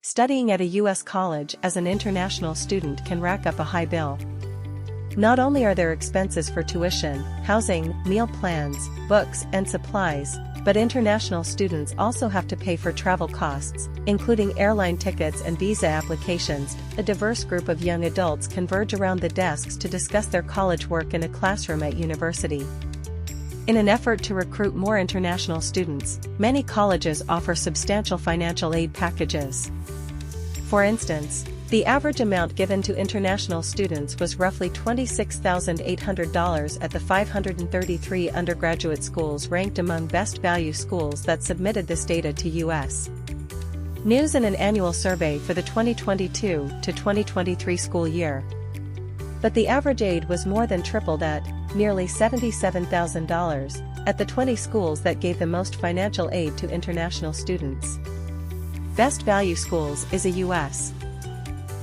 Studying at a U.S. college as an international student can rack up a high bill. Not only are there expenses for tuition, housing, meal plans, books, and supplies, but international students also have to pay for travel costs, including airline tickets and visa applications. A diverse group of young adults converge around the desks to discuss their college work in a classroom at university. In an effort to recruit more international students, many colleges offer substantial financial aid packages. For instance, the average amount given to international students was roughly $26,800 at the 533 undergraduate schools ranked among best value schools that submitted this data to U.S. News in an annual survey for the 2022 to 2023 school year. But the average aid was more than tripled at nearly $77,000 at the 20 schools that gave the most financial aid to international students. Best Value Schools is a U.S.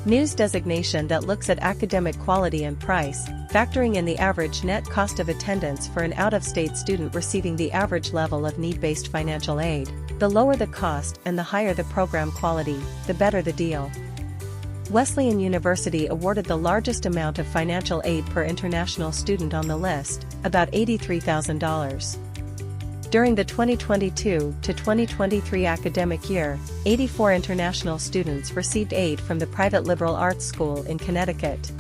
News designation that looks at academic quality and price, factoring in the average net cost of attendance for an out-of-state student receiving the average level of need-based financial aid. The lower the cost and the higher the program quality, the better the deal. Wesleyan University awarded the largest amount of financial aid per international student on the list, about $83,000. During the 2022 to 2023 academic year, 84 international students received aid from the private liberal arts school in Connecticut.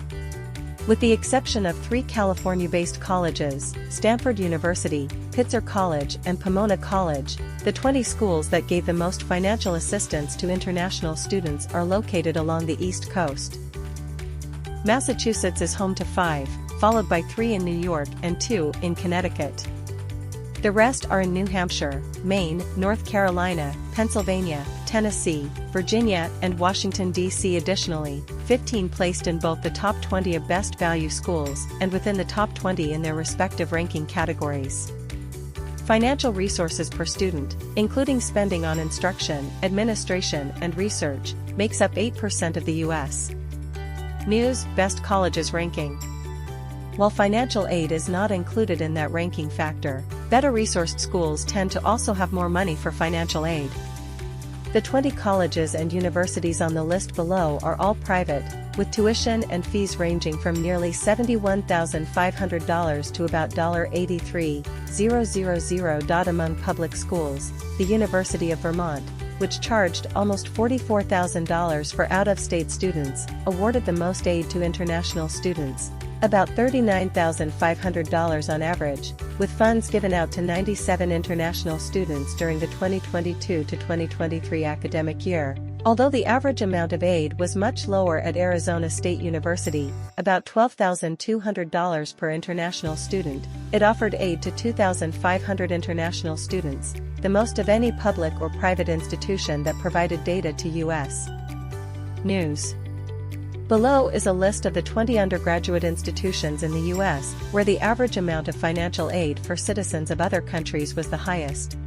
With the exception of 3 California-based colleges, Stanford University, Pitzer College and Pomona College, the 20 schools that gave the most financial assistance to international students are located along the East Coast. Massachusetts is home to 5, followed by 3 in New York and 2 in Connecticut. The rest are in New Hampshire, Maine, North Carolina, Pennsylvania, Tennessee, Virginia, and Washington, D.C. Additionally, 15 placed in both the top 20 of best value schools and within the top 20 in their respective ranking categories. Financial resources per student, including spending on instruction, administration, and research, makes up 8% of the U.S. News Best Colleges Ranking. While financial aid is not included in that ranking factor, better-resourced schools tend to also have more money for financial aid. The 20 colleges and universities on the list below are all private, with tuition and fees ranging from nearly $71,500 to about $83,000. Among public schools, the University of Vermont, which charged almost $44,000 for out-of-state students, awarded the most aid to international students, about $39,500 on average, with funds given out to 97 international students during the 2022 to 2023 academic year. Although the average amount of aid was much lower at Arizona State University, about $12,200 per international student, it offered aid to 2,500 international students, the most of any public or private institution that provided data to U.S. News. Below is a list of the 20 undergraduate institutions in the U.S. where the average amount of financial aid for citizens of other countries was the highest.